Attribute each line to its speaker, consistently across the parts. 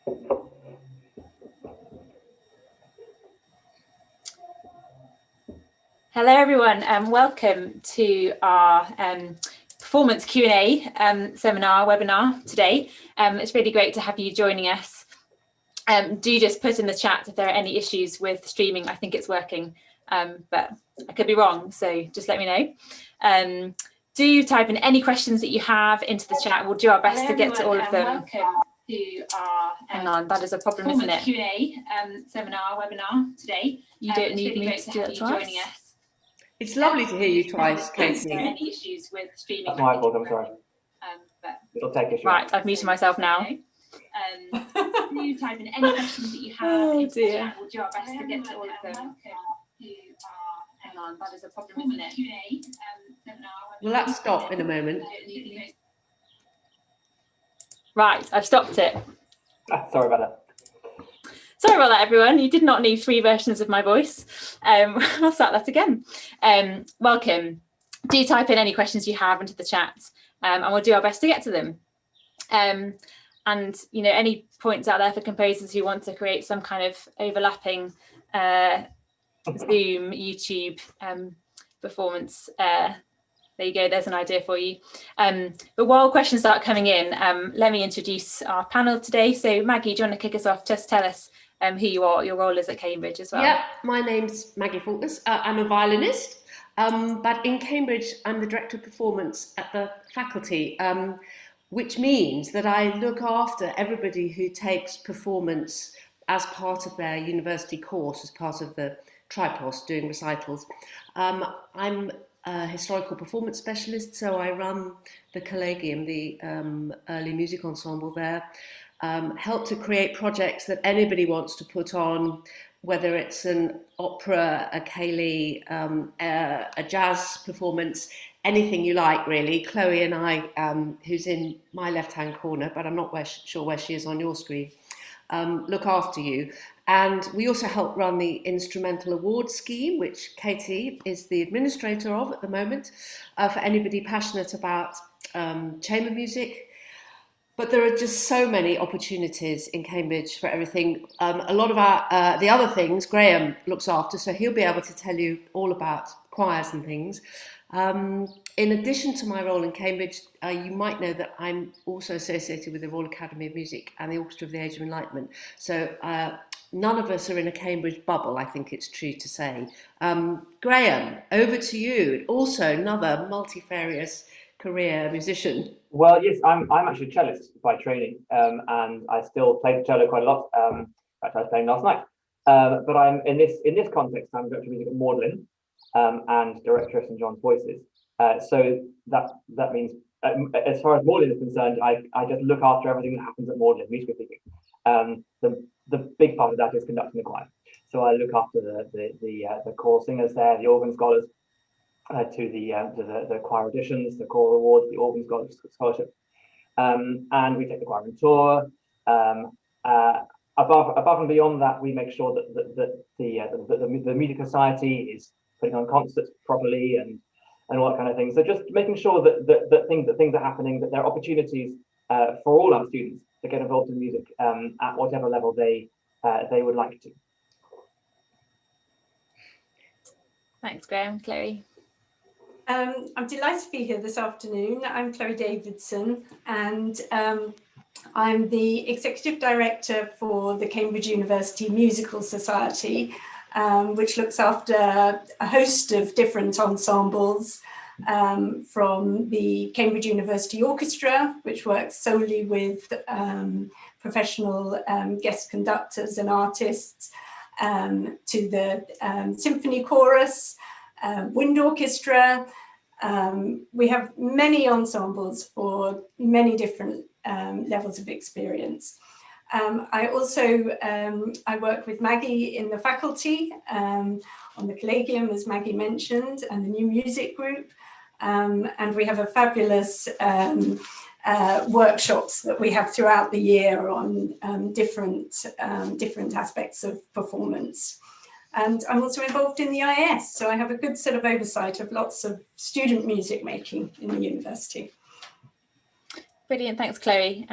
Speaker 1: Hello everyone, and welcome to our performance Q&A webinar today. It's really great to have you joining us. Do just put in the chat if there are any issues with streaming. I think it's working, but I could be wrong, so just let me know. Do type in any questions that you have into the chat. We'll do our best to get to all of them. Welcome to our hang on, that is a problem, isn't it? Q&A webinar today. You don't need me to do that twice.
Speaker 2: It's lovely to hear you twice, Katie.
Speaker 1: Any issues with streaming?
Speaker 3: That's my fault, I'm sorry. It'll take issue.
Speaker 1: Right, I've muted myself now. You type in any questions that you have. Oh dear. We'll do our best to get to all of them. Hang on, that is a problem, isn't it?
Speaker 2: Will that stop in a moment?
Speaker 1: Right, I've stopped it.
Speaker 3: Sorry about that.
Speaker 1: Sorry about that, everyone. You did not need 3 versions of my voice. I'll start that again. Welcome. Do type in any questions you have into the chat, and we'll do our best to get to them. And you know, any points out there for composers who want to create some kind of overlapping Zoom, YouTube performance. There you go, there's an idea for you. But while questions start coming in, let me introduce our panel today. So Maggie, do you want to kick us off? Just tell us who you are, your role is at Cambridge as well.
Speaker 2: Yeah, my name's Maggie Faultless. I'm a violinist, but in Cambridge, I'm the Director of Performance at the faculty, which means that I look after everybody who takes performance as part of their university course, as part of the tripos, doing recitals. I'm a historical performance specialist, so I run the Collegium, the early music ensemble there, help to create projects that anybody wants to put on, whether it's an opera, a ceilidh, a jazz performance, anything you like really. Chloe and I, who's in my left-hand corner, but I'm not sure where she is on your screen, look after you. And we also help run the Instrumental Awards scheme, which Katie is the administrator of at the moment, for anybody passionate about chamber music. But there are just so many opportunities in Cambridge for everything. A lot of our the other things Graham looks after, so he'll be able to tell you all about choirs and things. In addition to my role in Cambridge, you might know that I'm also associated with the Royal Academy of Music and the Orchestra of the Age of Enlightenment. So none of us are in a Cambridge bubble, I think it's true to say. Graham, over to you. Also another multifarious career musician.
Speaker 3: Well, yes, I'm actually a cellist by training, and I still play the cello quite a lot. In fact, I was playing last night. But I'm in this context, I'm director of music at Magdalene, and director of St John's Voices. So that means, as far as Magdalene is concerned, I just look after everything that happens at Magdalene, musically speaking. The big part of that is conducting the choir. So I look after the choral singers there, the organ scholars, to the choir auditions, the choral awards, the organ scholarship, and we take the choir on tour. Above and beyond that, we make sure that the music society is putting on concerts properly and all that kind of thing. So just making sure that things are happening, that there are opportunities for all our students to get involved in music at whatever level they would like to.
Speaker 1: Thanks, Graham. Chloe.
Speaker 4: I'm delighted to be here this afternoon. I'm Chloe Davidson, and I'm the Executive Director for the Cambridge University Musical Society, which looks after a host of different ensembles, from the Cambridge University Orchestra, which works solely with professional guest conductors and artists, to the symphony chorus, wind orchestra. We have many ensembles for many different levels of experience. I also I work with Maggie in the faculty on the Collegium, as Maggie mentioned, and the New Music Group. And we have a fabulous workshops that we have throughout the year on different aspects of performance. And I'm also involved in the IS, so I have a good sort of oversight of lots of student music making in the university.
Speaker 1: Brilliant, thanks Chloe.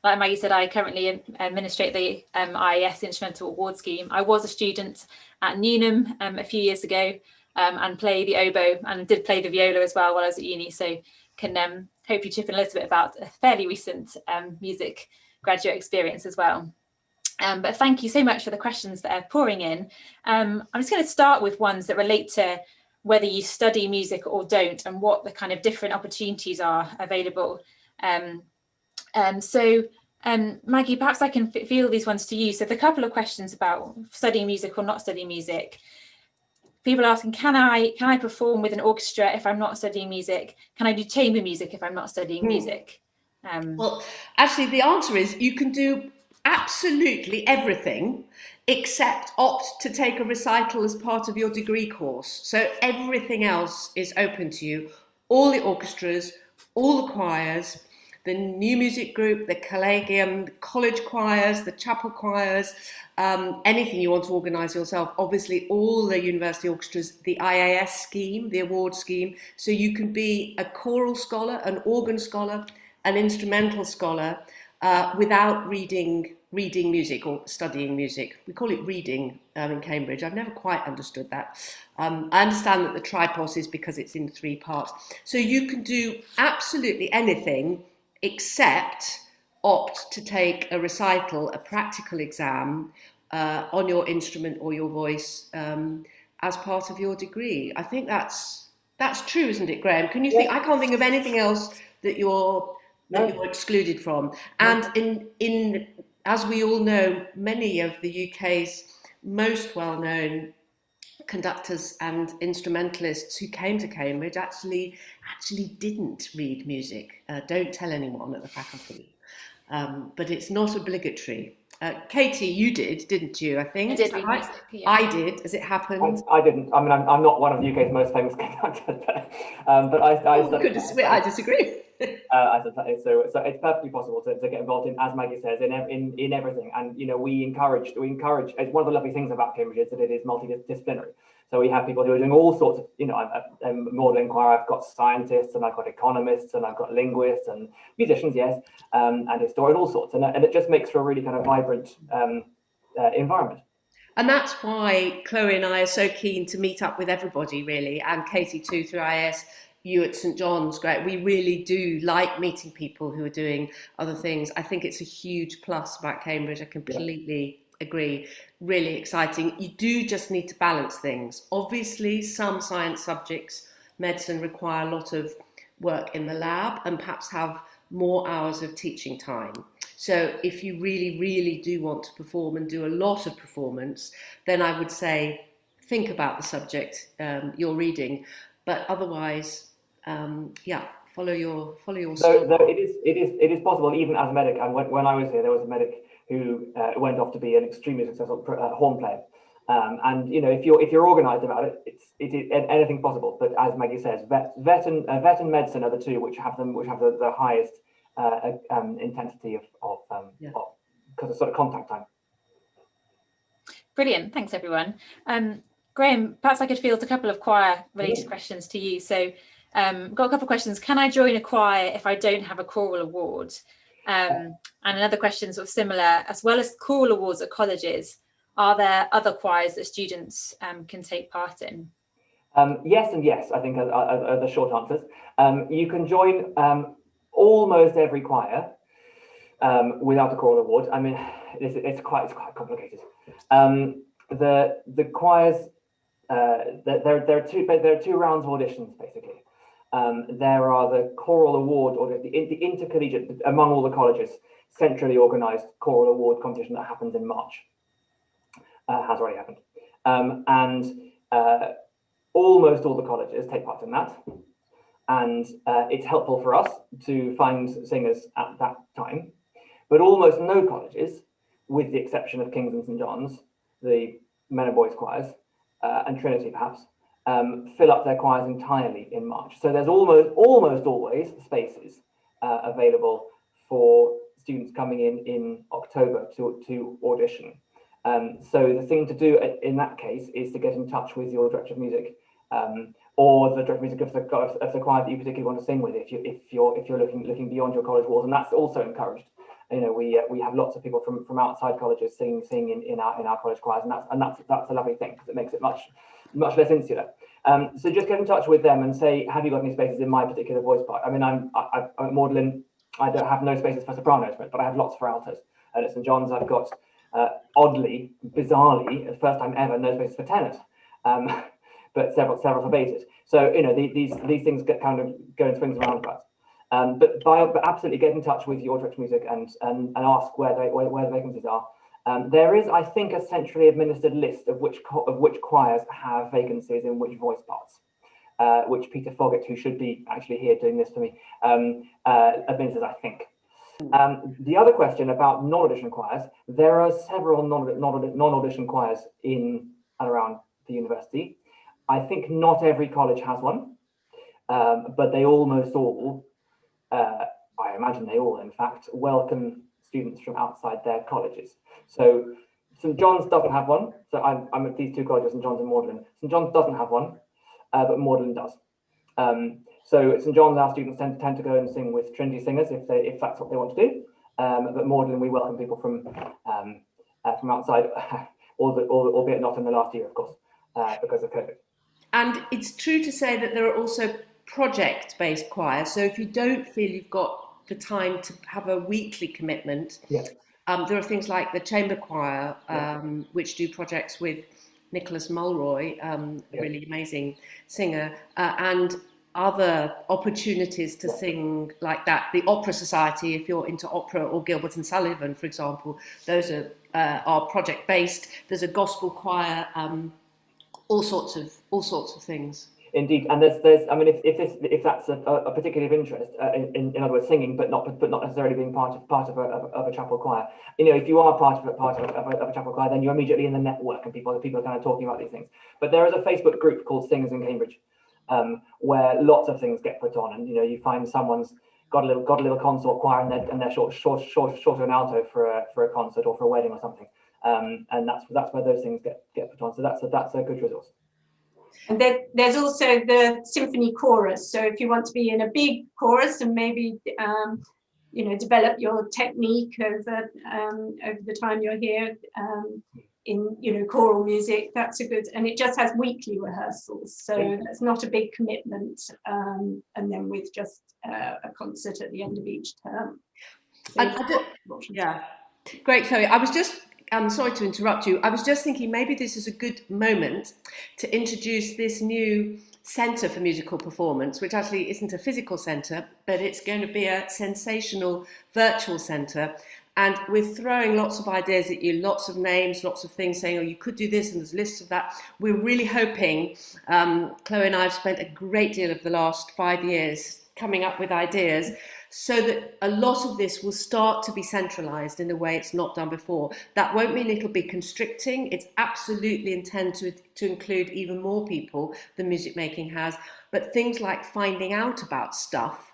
Speaker 1: like Maggie said, I currently administrate the IAS Instrumental Award Scheme. I was a student at Newnham a few years ago and play the oboe and did play the viola as well while I was at uni. So can hopefully chip in a little bit about a fairly recent music graduate experience as well. But thank you so much for the questions that are pouring in. I'm just going to start with ones that relate to whether you study music or don't and what the kind of different opportunities are available. So Maggie, perhaps I can field these ones to you. So the couple of questions about studying music or not studying music. People asking, can I perform with an orchestra if I'm not studying music? Can I do chamber music if I'm not studying music?
Speaker 2: Well, actually, the answer is you can do absolutely everything except opt to take a recital as part of your degree course. So everything else is open to you. All the orchestras, all the choirs, the new music group, the collegium, the college choirs, the chapel choirs, anything you want to organise yourself. Obviously, all the university orchestras, the IAS scheme, the award scheme. So you can be a choral scholar, an organ scholar, an instrumental scholar without reading music or studying music. We call it reading in Cambridge. I've never quite understood that. I understand that the tripos is because it's in 3 parts. So you can do absolutely anything except opt to take a recital, a practical exam on your instrument or your voice as part of your degree. I think that's true, isn't it, Graham? Can you think? I can't think of anything else that you're excluded from. And in as we all know, many of the UK's most well-known conductors and instrumentalists who came to Cambridge actually didn't read music. Don't tell anyone at the faculty. But it's not obligatory. Katie, you did, didn't you? I think.
Speaker 1: I did read music, yeah.
Speaker 2: I did, as it happened.
Speaker 3: I didn't. I mean, I'm not one of the UK's most famous conductors, but I studied.
Speaker 2: I disagree.
Speaker 3: So it's perfectly possible to get involved in, as Maggie says, in everything. And we encourage. It's one of the lovely things about Cambridge is that it is multidisciplinary. So we have people who are doing all sorts of, I'm Magdalene choir. I've got scientists and I've got economists and I've got linguists and musicians, yes, and historians, all sorts. And it just makes for a really kind of vibrant environment.
Speaker 2: And that's why Chloe and I are so keen to meet up with everybody, really, and Katie too through IS. You at St John's, great. We really do like meeting people who are doing other things. I think it's a huge plus about Cambridge. I completely agree. Really exciting. You do just need to balance things. Obviously, some science subjects, medicine, require a lot of work in the lab and perhaps have more hours of teaching time. So if you really, really do want to perform and do a lot of performance, then I would say think about the subject you're reading. But otherwise, follow your.
Speaker 3: So it is possible even as a medic. And when I was here, there was a medic who went off to be an extremely successful horn player. And if you're organised about it, it anything's possible. But as Maggie says, vet and medicine are the two which have the highest intensity of sort of contact time.
Speaker 1: Brilliant, thanks everyone. Graham, perhaps I could field a couple of choir related questions to you. So got a couple of questions. Can I join a choir if I don't have a choral award? And another question sort of similar, as well as choral awards at colleges, are there other choirs that students can take part in?
Speaker 3: Yes and yes, I think are the short answers. You can join almost every choir without a choral award. I mean, it's quite complicated. The choirs, there are two rounds of auditions basically. There are the choral award or the intercollegiate among all the colleges centrally organised choral award competition that happens in March. Has already happened, and almost all the colleges take part in that, and it's helpful for us to find singers at that time. But almost no colleges, with the exception of King's and St John's, the men and boys choirs, and Trinity perhaps, fill up their choirs entirely in March. So there's almost always spaces available for students coming in October to audition. So the thing to do in that case is to get in touch with your director of music, or the director of music of the choir that you particularly want to sing with, if you're looking beyond your college walls, and that's also encouraged. we have lots of people from outside colleges singing in our college choirs, and that's a lovely thing because it makes it much less insular. So just get in touch with them and say, have you got any spaces in my particular voice part? I mean, I'm at Magdalene. I don't have no spaces for sopranos, but I have lots for altos. And at St John's, I've got oddly, bizarrely, the first time ever, no spaces for tenors, but several for basses. So these things kind of go in swings and roundabouts. But absolutely get in touch with your director of music and ask where the vacancies are. There is, I think, a centrally administered list of which choirs have vacancies in which voice parts, which Peter Foggett, who should be actually here doing this for me, administers, I think. The other question about non-audition choirs, there are several non-audition choirs in and around the university. I think not every college has one, but they almost all, I imagine they all, in fact, welcome students from outside their colleges. So St John's doesn't have one. So I'm at these two colleges, St John's and Magdalene. St John's doesn't have one, but Magdalene does. So at St John's, our students tend to go and sing with Trinity singers if that's what they want to do. But Magdalene, we welcome people from outside, albeit not in the last year, of course, because of COVID.
Speaker 2: And it's true to say that there are also project-based choirs. So if you don't feel you've got the time to have a weekly commitment,
Speaker 3: yeah.
Speaker 2: There are things like the chamber choir, which do projects with Nicholas Mulroy, a really amazing singer, and other opportunities to sing like that. The Opera Society, if you're into opera, or Gilbert and Sullivan, for example, those are project-based. There's a gospel choir, all sorts of things.
Speaker 3: Indeed, and there's I mean, if that's a particular of interest, in other words, singing, but not necessarily being part of a chapel choir. If you are part of a chapel choir, then you're immediately in the network, and people are kind of talking about these things. But there is a Facebook group called Singers in Cambridge, where lots of things get put on, and you find someone's got a little consort choir, and they're short of an alto for a concert or for a wedding or something, and that's where those things get put on. So that's a good resource.
Speaker 4: And there's also the symphony chorus. So if you want to be in a big chorus and maybe develop your technique over the time you're here in choral music, that's a good. And it just has weekly rehearsals, so it's not a big commitment. And then with just a concert at the end of each term. So
Speaker 2: Great, Chloe. I'm sorry to interrupt you. I was just thinking maybe this is a good moment to introduce this new centre for musical performance, which actually isn't a physical centre, but it's going to be a sensational virtual centre. And we're throwing lots of ideas at you, lots of names, lots of things saying, you could do this, and there's lists of that. We're really hoping, Chloe and I have spent a great deal of the last 5 years coming up with ideas, so that a lot of this will start to be centralised in a way it's not done before. That won't mean it'll be constricting. It's absolutely intended to include even more people than music making has. But things like finding out about stuff,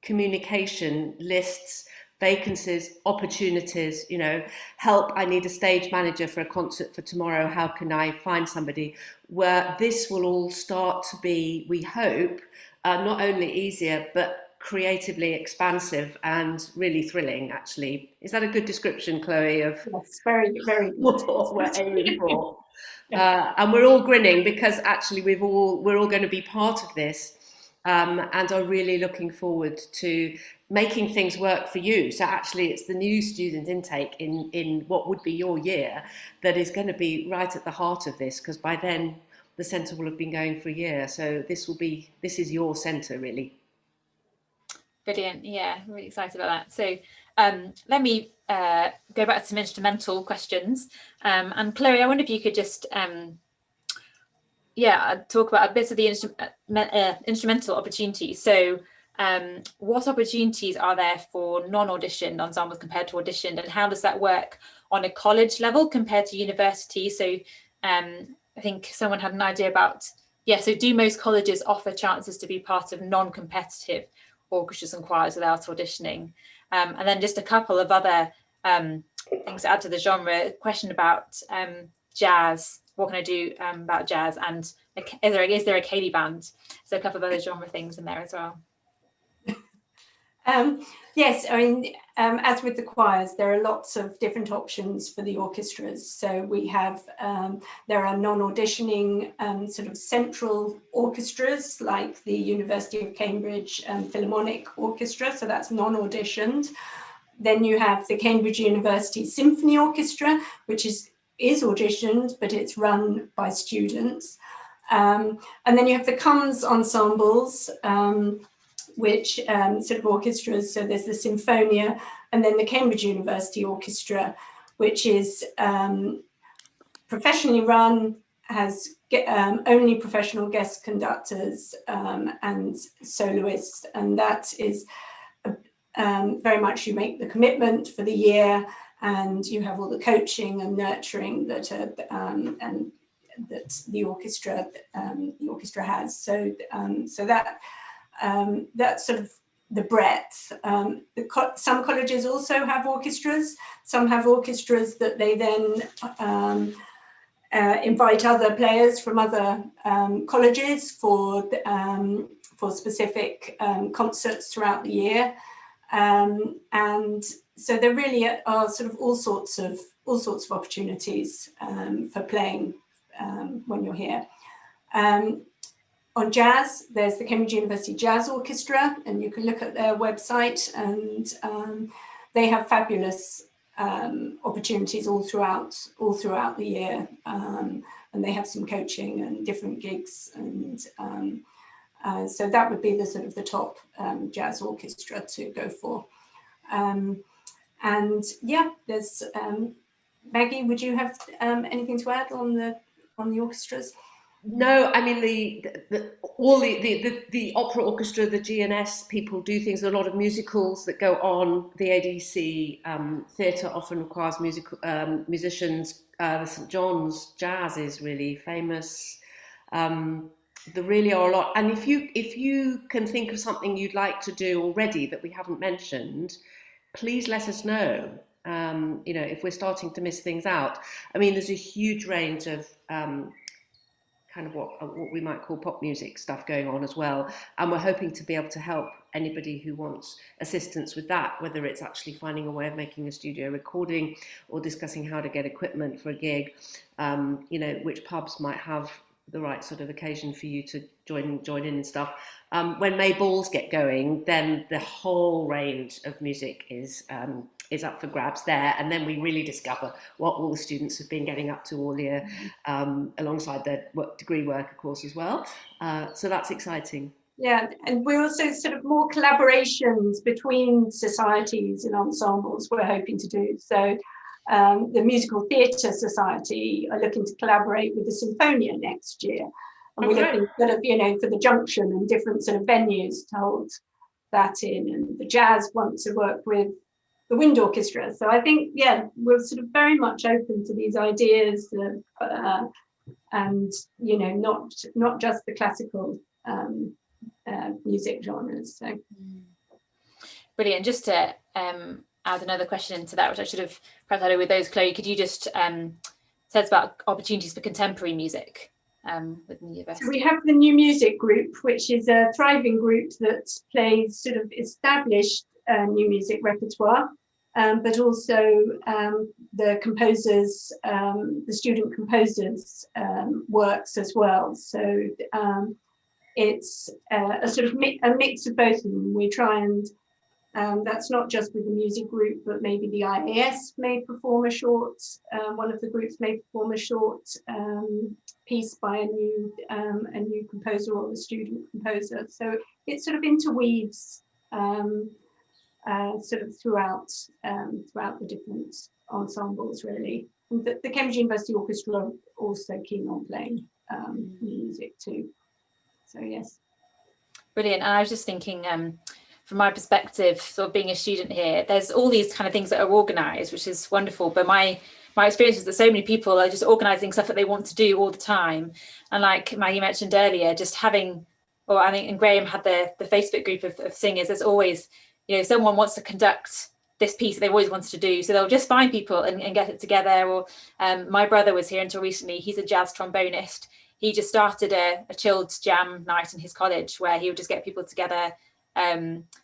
Speaker 2: communication, lists, vacancies, opportunities, help, I need a stage manager for a concert for tomorrow, how can I find somebody? Where this will all start to be, we hope, not only easier, but creatively expansive and really thrilling, actually. Is that a good description, Chloe, of
Speaker 4: yes, very, very good.
Speaker 2: What we're aiming for? And we're all grinning because actually we're all going to be part of this, and are really looking forward to making things work for you. So actually it's the new student intake in what would be your year that is going to be right at the heart of this, because by then the centre will have been going for a year. So this is your centre, really.
Speaker 1: Brilliant. Yeah, I'm really excited about that. So let me go back to some instrumental questions. And Chloe, I wonder if you could just talk about a bit of the instrumental opportunities. So what opportunities are there for non-auditioned ensembles compared to auditioned, and how does that work on a college level compared to university? So I think someone had an idea about, so do most colleges offer chances to be part of non-competitive orchestras and choirs without auditioning? And then just a couple of other things to add to the genre. Question about jazz. What can I do about jazz? And is there a Cayley band? So a couple of other genre things in there as well.
Speaker 4: Yes, I mean, as with the choirs, there are lots of different options for the orchestras. So we have, there are non-auditioning sort of central orchestras, like the University of Cambridge Philharmonic Orchestra, so that's non-auditioned. Then you have the Cambridge University Symphony Orchestra, which is auditioned, but it's run by students. And then you have the Comes ensembles, which sort of orchestras, so there's the Symphonia, and then the Cambridge University Orchestra, which is professionally run, has only professional guest conductors and soloists, and that is very much, you make the commitment for the year, and you have all the coaching and nurturing that and that the orchestra has. So so that's sort of the breadth. Some colleges also have orchestras. Some have orchestras that they then invite other players from other colleges for specific concerts throughout the year. And so there really are sort of all sorts of opportunities for playing when you're here. On jazz, there's the Cambridge University Jazz Orchestra, and you can look at their website, and they have fabulous opportunities all throughout the year, and they have some coaching and different gigs, and so that would be the sort of the top jazz orchestra to go for. And yeah, there's Maggie, would you have anything to add on the orchestras?
Speaker 2: No, I mean the opera orchestra, the GNS people do things. There are a lot of musicals that go on. The ADC theatre often requires musicians. The St John's Jazz is really famous. There really are a lot. And if you can think of something you'd like to do already that we haven't mentioned, please let us know. You know, if we're starting to miss things out. I mean, there's a huge range of kind of what we might call pop music stuff going on as well, and we're hoping to be able to help anybody who wants assistance with that, whether it's actually finding a way of making a studio recording or discussing how to get equipment for a gig, you know, which pubs might have the right sort of occasion for you to join in and stuff. When May balls get going, then the whole range of music is up for grabs there, and then we really discover what all the students have been getting up to all year, alongside their degree work, of course, as well. So that's exciting.
Speaker 4: Yeah, and we're also sort of more collaborations between societies and ensembles we're hoping to do. So the Musical Theatre Society are looking to collaborate with the Symphonia next year. And we're looking sort of, you know, for the junction and different sort of venues to hold that in. And the jazz want to work with the wind orchestra. So I think, yeah, we're sort of very much open to these ideas and, you know, not just the classical music genres. So
Speaker 1: Brilliant. Just to add another question into that, which I should have perhaps had with those, Chloe, could you just tell us about opportunities for contemporary music within the university?
Speaker 4: So we have the New Music Group, which is a thriving group that plays sort of established new music repertoire, but also the composers, the student composers' works as well. So it's a sort of a mix of both of them. We try and that's not just with the music group, but maybe the IAS may perform a short, one of the groups may perform a short piece by a new composer or a student composer. So it sort of interweaves sort of throughout the different ensembles, really. And the Cambridge University Orchestra are also keen on playing music too. So yes. Brilliant.
Speaker 1: And I was just thinking, from my perspective, sort of being a student here, there's all these kind of things that are organised, which is wonderful. But my experience is that so many people are just organising stuff that they want to do all the time. And like Maggie mentioned earlier, just having, or I think, and Graham had the Facebook group of singers, there's always, you know, someone wants to conduct this piece that they've always wanted to do. So they'll just find people and get it together. Or my brother was here until recently. He's a jazz trombonist. He just started a chilled jam night in his college where he would just get people together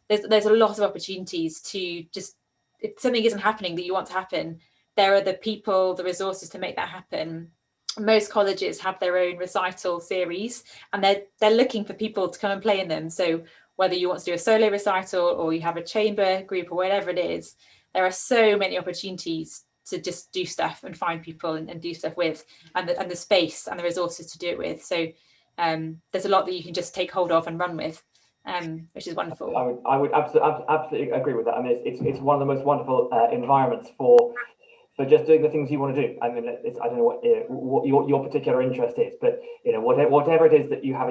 Speaker 1: There's a lot of opportunities to just, if something isn't happening that you want to happen, there are the people, the resources to make that happen. Most colleges have their own recital series, and they're looking for people to come and play in them. So whether you want to do a solo recital or you have a chamber group or whatever it is, there are so many opportunities to just do stuff and find people and do stuff with, and the space and the resources to do it with. So there's a lot that you can just take hold of and run with, which is wonderful.
Speaker 3: I would absolutely agree with that. I mean, it's one of the most wonderful environments for just doing the things you want to do. I mean, I don't know what your particular interest is, but whatever it is that you have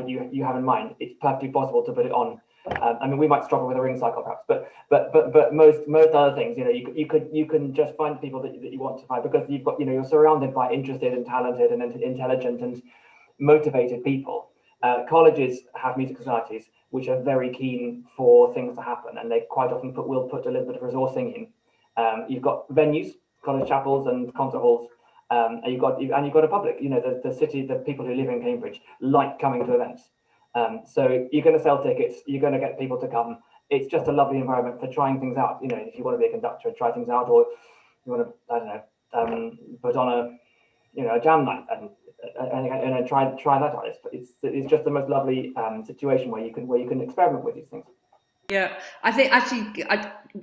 Speaker 3: in mind, it's perfectly possible to put it on. I mean, we might struggle with a ring cycle perhaps, but most other things, you can just find people that you want to find, because you've got, you're surrounded by interested and talented and intelligent and motivated people. Colleges have music societies which are very keen for things to happen, and they quite often will put a little bit of resourcing in. You've got venues, college chapels and concert halls, and you've got a public. The city, the people who live in Cambridge like coming to events. So you're going to sell tickets, you're going to get people to come. It's just a lovely environment for trying things out. If you want to be a conductor and try things out, or you want to, I don't know, put on a jam night and try that out. It's just the most lovely situation where you can experiment with these things.
Speaker 2: Yeah, I think actually,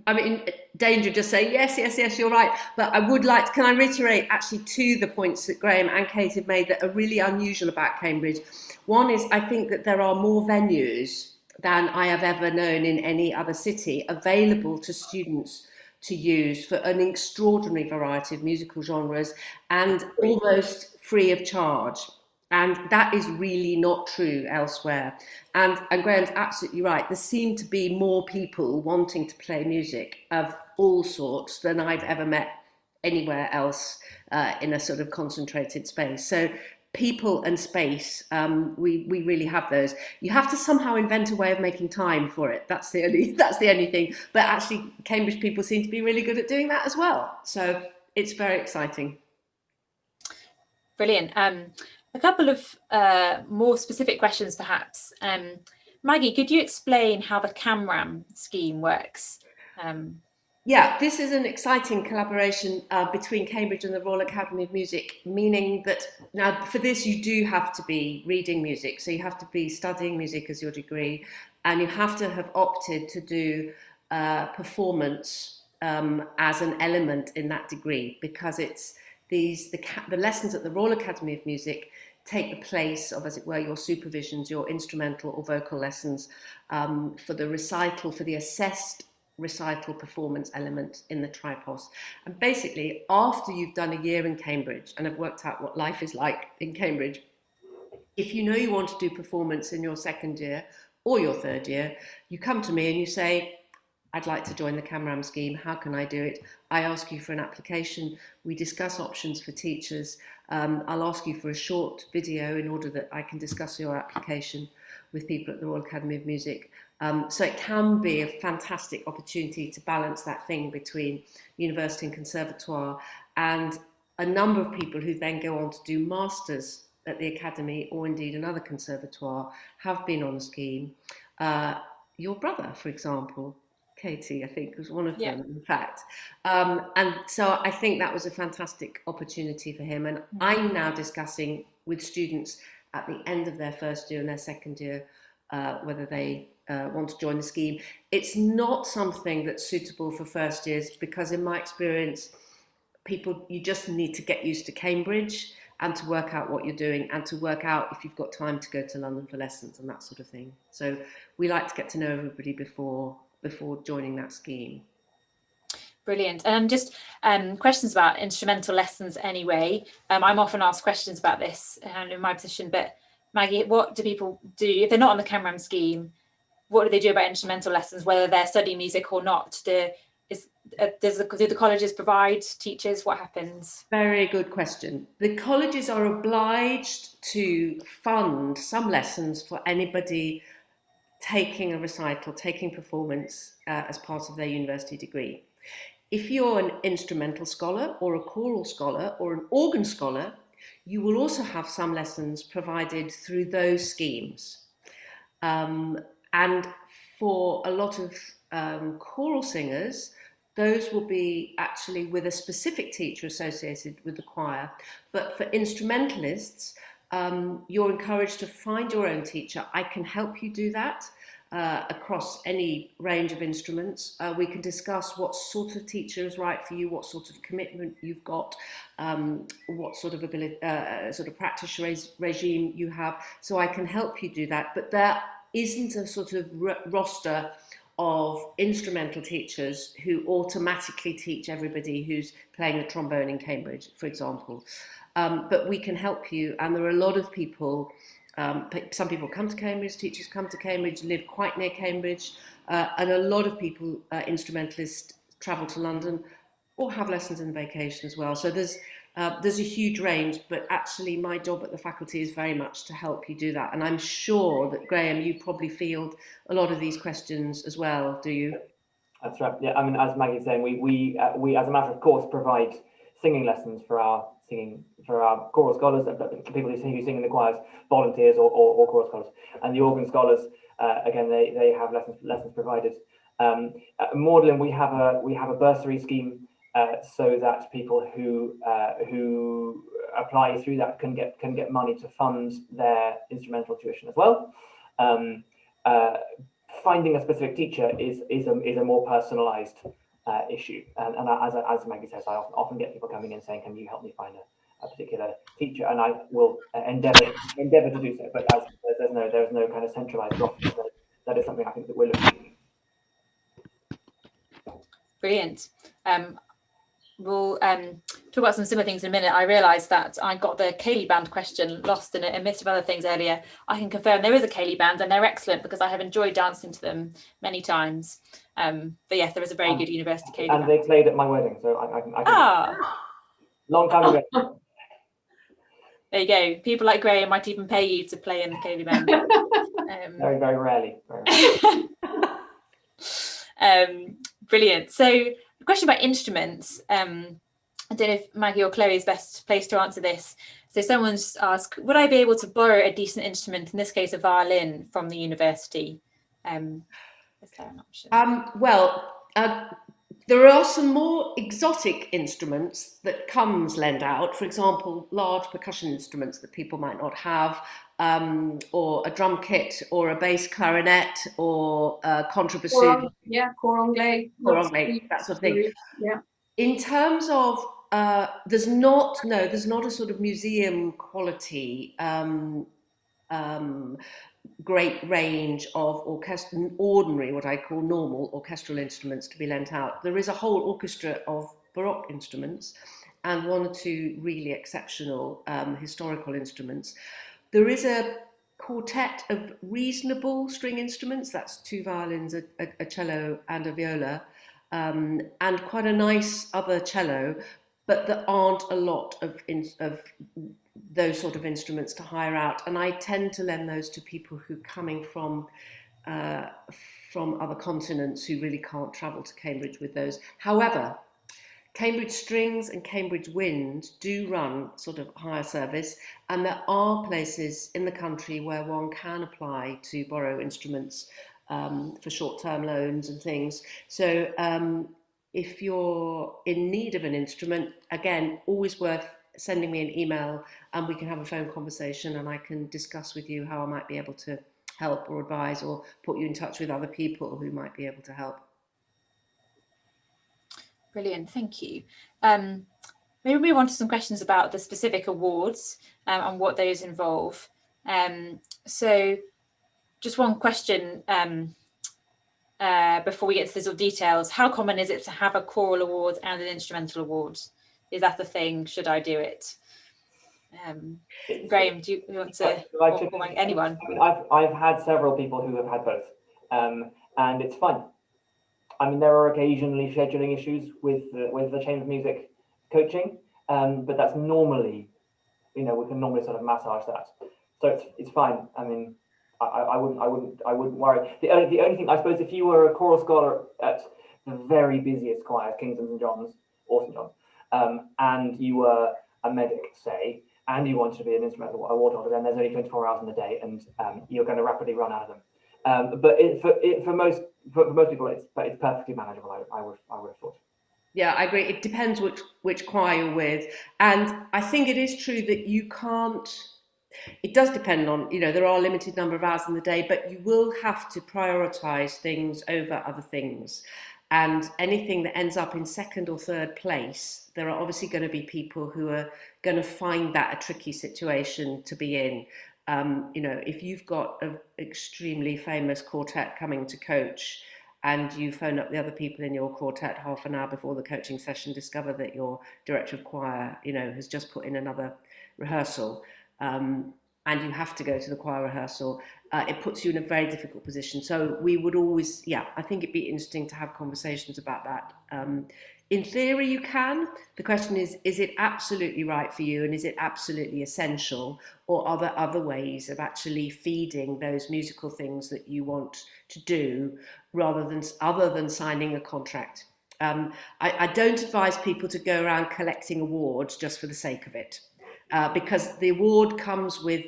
Speaker 2: I'm in danger just saying yes, you're right. But I would like, can I reiterate actually to the points that Graham and Kate have made that are really unusual about Cambridge. One is, I think that there are more venues than I have ever known in any other city available to students to use for an extraordinary variety of musical genres, and almost free of charge. And that is really not true elsewhere. And Graham's absolutely right. There seem to be more people wanting to play music of all sorts than I've ever met anywhere else in a sort of concentrated space. So people and space, we really have those. You have to somehow invent a way of making time for it. That's the only thing. But actually, Cambridge people seem to be really good at doing that as well. So it's very exciting.
Speaker 1: Brilliant. A couple of more specific questions, perhaps. Maggie, could you explain how the CAMRAM scheme works?
Speaker 2: Yeah, this is an exciting collaboration between Cambridge and the Royal Academy of Music, meaning that now for this you do have to be reading music, so you have to be studying music as your degree, and you have to have opted to do performance as an element in that degree, because it's the lessons at the Royal Academy of Music take the place of, as it were, your supervisions, your instrumental or vocal lessons for the recital, for the assessed recital performance element in the tripos. And basically, after you've done a year in Cambridge and have worked out what life is like in Cambridge, if you know you want to do performance in your second year or your third year, you come to me and you say, I'd like to join the CAMRAM scheme. How can I do it? I ask you for an application. We discuss options for teachers. I'll ask you for a short video in order that I can discuss your application with people at the Royal Academy of Music. So it can be a fantastic opportunity to balance that thing between university and conservatoire, and a number of people who then go on to do masters at the academy or indeed another conservatoire have been on the scheme. Your brother, for example, Katie, I think, was one of them, in fact. And so I think that was a fantastic opportunity for him. And I'm now discussing with students at the end of their first year and their second year whether they want to join the scheme. It's not something that's suitable for first years because, in my experience, you just need to get used to Cambridge and to work out what you're doing and to work out if you've got time to go to London for lessons and that sort of thing. So we like to get to know everybody before joining that scheme.
Speaker 1: Brilliant. And just questions about instrumental lessons anyway. I'm often asked questions about this in my position, but Maggie, what do people do if they're not on the CAMRAM scheme? What do they do about instrumental lessons, whether they're studying music or not? Do the colleges provide teachers? What happens?
Speaker 2: Very good question. The colleges are obliged to fund some lessons for anybody taking a recital, taking performance as part of their university degree. If you're an instrumental scholar or a choral scholar or an organ scholar, you will also have some lessons provided through those schemes. And for a lot of choral singers, those will be actually with a specific teacher associated with the choir. But for instrumentalists, you're encouraged to find your own teacher. I can help you do that across any range of instruments. We can discuss what sort of teacher is right for you, what sort of commitment you've got, what sort of ability, sort of practice regime you have. So I can help you do that. But there isn't a sort of roster of instrumental teachers who automatically teach everybody who's playing the trombone in Cambridge, for example. But we can help you, and there are a lot of people, some people come to Cambridge, teachers come to Cambridge, live quite near Cambridge, and a lot of people, instrumentalists, travel to London or have lessons in vacation as well. So there's a huge range, but actually my job at the faculty is very much to help you do that. And I'm sure that, Graham, you probably field a lot of these questions as well, do you?
Speaker 3: That's right. Yeah, I mean, as Maggie's saying, we as a matter of course provide singing lessons for our choral scholars, people who sing in the choirs, volunteers or choral scholars, and the organ scholars. Again, they have lessons provided. Magdalene, we have a bursary scheme so that people who apply through that can get money to fund their instrumental tuition as well. Finding a specific teacher is a more personalised issue, and as Maggie says, I often get people coming in saying, "Can you help me find a particular teacher?" And I will endeavour to do so. But as there's no kind of centralised roster. So that is something I think that we're looking at.
Speaker 1: Brilliant. We'll talk about some similar things in a minute. I realised that I got the Ceilidh band question lost in a midst of other things earlier. I can confirm there is a Ceilidh band, and they're excellent because I have enjoyed dancing to them many times. But yes, there is a very good university Ceilidh band.
Speaker 3: And they played at my wedding, so I can long time ago.
Speaker 1: There you go. People like Graham might even pay you to play in the Ceilidh band.
Speaker 3: Very, very rarely.
Speaker 1: Brilliant. So a question about instruments. I don't know if Maggie or Chloe is best placed to answer this. So someone's asked, would I be able to borrow a decent instrument, in this case a violin, from the university? Is there an option?
Speaker 2: There are some more exotic instruments that CUMS lend out. For example, large percussion instruments that people might not have, or a drum kit, or a bass clarinet, or a contrabassoon.
Speaker 4: Cor anglais,
Speaker 2: that sort of thing.
Speaker 4: Yeah.
Speaker 2: In terms of, there's not a sort of museum quality great range of ordinary, what I call normal orchestral instruments to be lent out. There is a whole orchestra of Baroque instruments and one or two really exceptional historical instruments. There is a quartet of reasonable string instruments, that's 2 violins, a cello and a viola, and quite a nice other cello, but there aren't a lot of those sort of instruments to hire out, and I tend to lend those to people who are coming from other continents who really can't travel to Cambridge with those. However, Cambridge Strings and Cambridge Wind do run sort of hire service, and there are places in the country where one can apply to borrow instruments for short-term loans and things. So if you're in need of an instrument, again, always worth sending me an email and we can have a phone conversation and I can discuss with you how I might be able to help or advise or put you in touch with other people who might be able to help.
Speaker 1: Brilliant, thank you. Maybe we want some questions about the specific awards and what those involve. So just one question before we get to the sort of details. How common is it to have a choral award and an instrumental award? Is that the thing? Should I do it? Graham, do you want to, or anyone?
Speaker 3: I mean, I've had several people who have had both, and it's fun. I mean, there are occasionally scheduling issues with the Chamber of Music coaching, but that's normally, we can normally sort of massage that, so it's fine. I mean, I wouldn't worry. The only thing, I suppose, if you were a choral scholar at the very busiest choirs, King's and St John's or St John's, and you were a medic, say, and you wanted to be an instrumental award holder, then there's only 24 hours in the day, and you're going to rapidly run out of them. But for most people, it's perfectly manageable. I would have thought.
Speaker 2: Yeah, I agree. It depends which choir you're with, and I think it is true that you can't. It does depend on, there are a limited number of hours in the day, but you will have to prioritise things over other things. And anything that ends up in second or third place, there are obviously going to be people who are going to find that a tricky situation to be in. If you've got an extremely famous quartet coming to coach and you phone up the other people in your quartet half an hour before the coaching session, discover that your director of choir, has just put in another rehearsal, and you have to go to the choir rehearsal, it puts you in a very difficult position. So we would always, I think it'd be interesting to have conversations about that. In theory, you can. The question is it absolutely right for you, and is it absolutely essential, or are there other ways of actually feeding those musical things that you want to do, other than signing a contract? I don't advise people to go around collecting awards just for the sake of it. Because the award comes with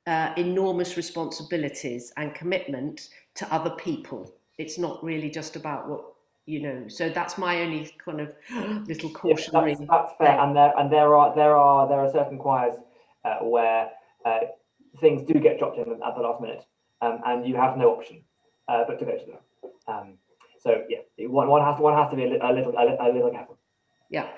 Speaker 2: enormous responsibilities and commitment to other people. It's not really just about what So that's my only kind of little cautionary.
Speaker 3: Yes, that's fair. And there are certain choirs where things do get dropped in at the last minute, and you have no option but to go to them. So yeah, one has to be a little careful.
Speaker 2: Yeah,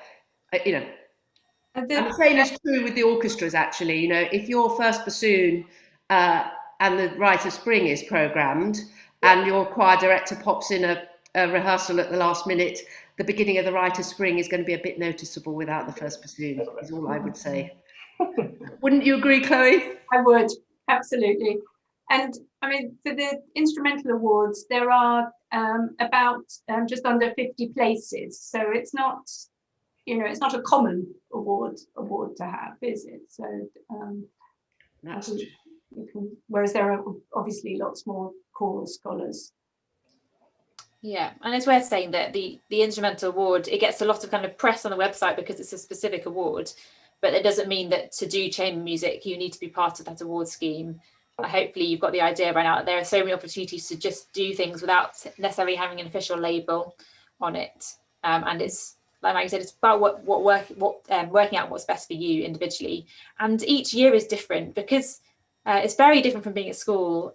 Speaker 2: And the same is true with the orchestras, actually. If your first bassoon and the Rite of Spring is programmed, and your choir director pops in a rehearsal at the last minute, the beginning of the Rite of Spring is going to be a bit noticeable without the first bassoon, is all I would say. Wouldn't you agree, Chloe?
Speaker 4: I would, absolutely. And I mean, for the instrumental awards, there are about just under 50 places. So it's not, it's not a common award to have, is it? So
Speaker 2: That's true.
Speaker 4: Whereas there are obviously lots more choral scholars.
Speaker 1: Yeah, and it's worth saying that the instrumental award, it gets a lot of kind of press on the website because it's a specific award, but it doesn't mean that to do chamber music you need to be part of that award scheme. Hopefully you've got the idea by now that there are so many opportunities to just do things without necessarily having an official label on it, and it's like Maggie said, it's about working out what's best for you individually. And each year is different because it's very different from being at school,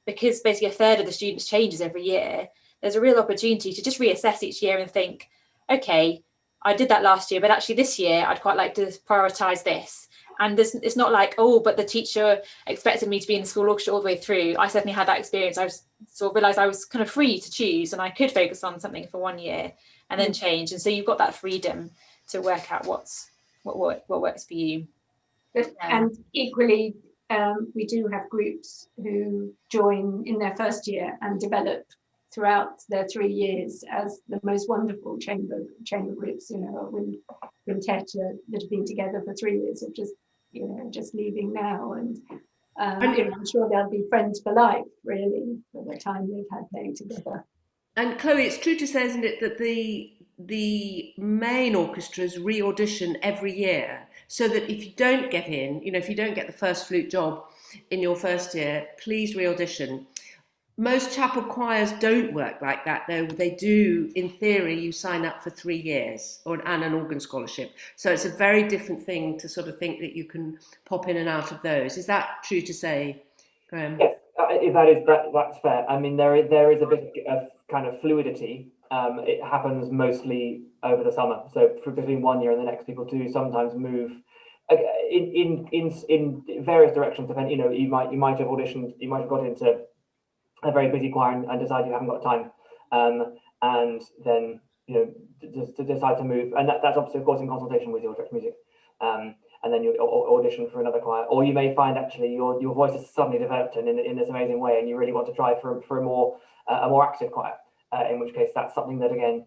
Speaker 1: because basically a third of the students changes every year. There's a real opportunity to just reassess each year and think, okay, I did that last year, but actually this year I'd quite like to prioritise this. And it's not like, oh, but the teacher expected me to be in the school orchestra all the way through. I certainly had that experience. I sort of realised I was kind of free to choose, and I could focus on something for 1 year and then change. And so you've got that freedom to work out what works for you.
Speaker 4: And equally, we do have groups who join in their first year and develop throughout their 3 years as the most wonderful chamber groups, with quintet that have been together for 3 years of just leaving now, and I'm sure they'll be friends for life, really, for the time they've had playing together.
Speaker 2: And Chloe, it's true to say, isn't it, that the main orchestras re-audition every year, so that if you don't get in, if you don't get the first flute job in your first year, please re-audition. Most chapel choirs don't work like that, though. They do, in theory, you sign up for 3 years and an organ scholarship. So it's a very different thing to sort of think that you can pop in and out of those. Is that true to say, Graham?
Speaker 3: Yes, that's fair. I mean, there is a bit of kind of fluidity. It happens mostly over the summer. So between 1 year and the next, people do sometimes move in various directions. Depending, you might have auditioned, you might have got into a very busy choir and decide you haven't got time, and then to decide to move, and that's obviously, of course, in consultation with your director of music, and then you audition for another choir, or you may find actually your voice has suddenly developed in this amazing way, and you really want to try for a more active choir, in which case that's something that again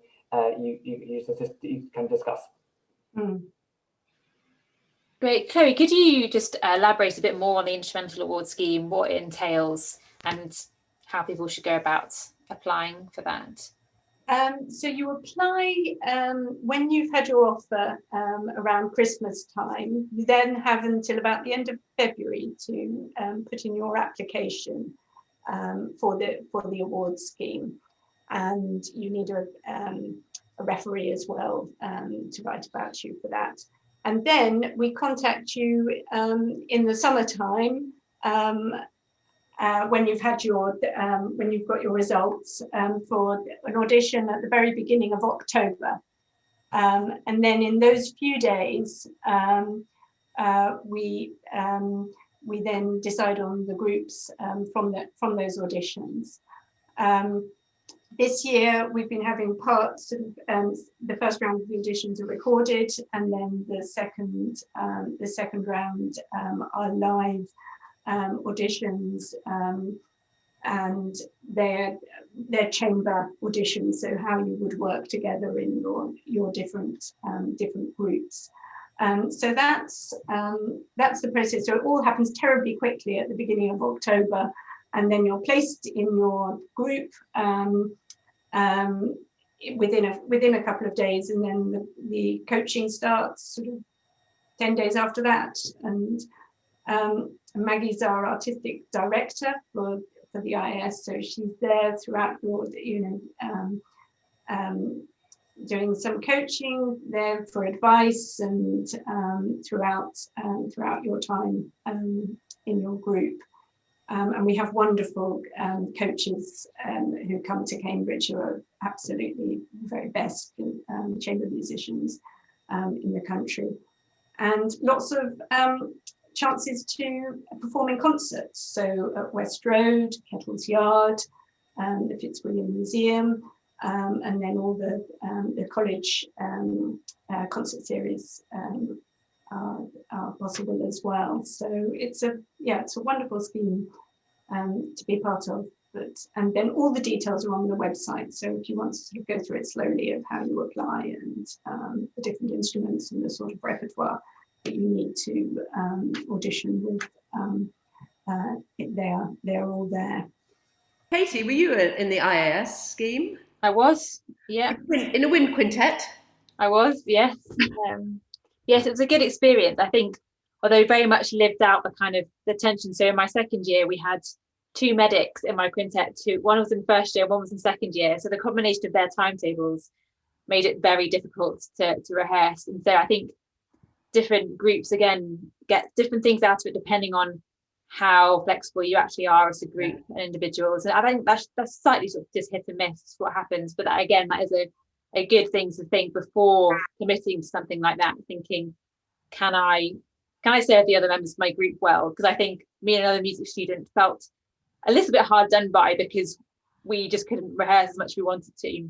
Speaker 3: you can discuss.
Speaker 1: Great. Chloe, could you just elaborate a bit more on the instrumental award scheme, what it entails, and how people should go about applying for that?
Speaker 4: So you apply when you've had your offer around Christmas time. You then have until about the end of February to put in your application. for the awards scheme, and you need a referee as well to write about you for that. And then we contact you in the summertime when you've had when you've got your results for an audition at the very beginning of October. And then in those few days, we then decide on the groups from those auditions. This year, we've been having parts of the first round of the auditions are recorded, and then the second round are live auditions, and they're chamber auditions. So how you would work together in your different groups. So that's the process. So it all happens terribly quickly at the beginning of October, and then you're placed in your group within a couple of days, and then the coaching starts sort of 10 days after that. And Maggie's our artistic director for the IAS, so she's there throughout your, doing some coaching there for advice, and throughout your time in your group. And we have wonderful coaches who come to Cambridge who are absolutely very best chamber musicians in the country, and lots of chances to perform in concerts. So at West Road, Kettle's Yard, the Fitzwilliam Museum, and then all the college concert series are possible as well. So it's a wonderful scheme to be part of. And then all the details are on the website. So if you want to sort of go through it slowly of how you apply, and the different instruments and the sort of repertoire that you need to audition with, they're all there.
Speaker 2: Katie, were you in the IAS scheme?
Speaker 1: I was, yeah.
Speaker 2: In a wind quintet?
Speaker 1: I was, yes. Yes, it was a good experience. I think, although very much lived out the tension. So in my second year, we had two medics in my quintet. One was in first year, one was in second year. So the combination of their timetables made it very difficult to rehearse. And so I think different groups, again, get different things out of it depending on how flexible you actually are as a group and individuals. And I think that's slightly sort of just hit and miss what happens. But that is a good thing to think before committing to something like that, thinking, can I serve the other members of my group well? Because I think me and another music student felt a little bit hard done by because we just couldn't rehearse as much as we wanted to.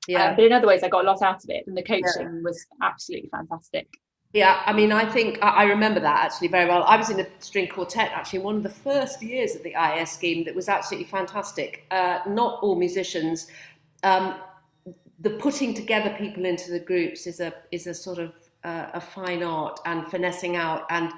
Speaker 1: But in other ways, I got a lot out of it, and the coaching was absolutely fantastic.
Speaker 2: Yeah, I mean, I think I remember that actually very well. I was in a string quartet actually in one of the first years of the IAS scheme that was absolutely fantastic. Not all musicians. The putting together people into the groups is a sort of a fine art, and finessing out. And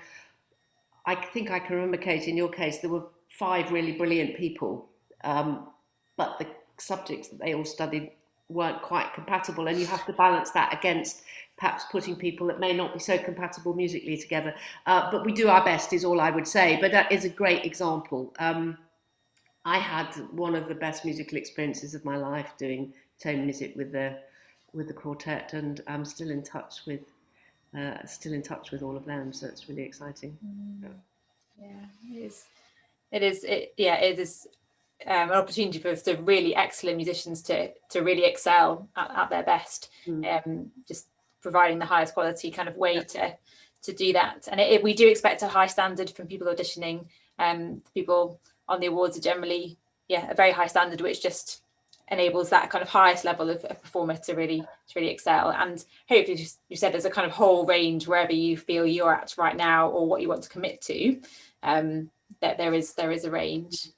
Speaker 2: I think I can remember, Kate, in your case, there were 5 really brilliant people, but the subjects that they all studied weren't quite compatible, and you have to balance that against perhaps putting people that may not be so compatible musically together. But we do our best is all I would say. But that is a great example. I had one of the best musical experiences of my life doing tone music with the quartet, and I'm still in touch with all of them. So it's really exciting.
Speaker 1: Yeah, it is an opportunity for the really excellent musicians to really excel at their best. Just providing the highest quality kind of way to do that. And we do expect a high standard from people auditioning. People on the awards are generally a very high standard, which just enables that kind of highest level of performer to really excel. And hopefully, you said there's a kind of whole range wherever you feel you're at right now, or what you want to commit to, that there is a range.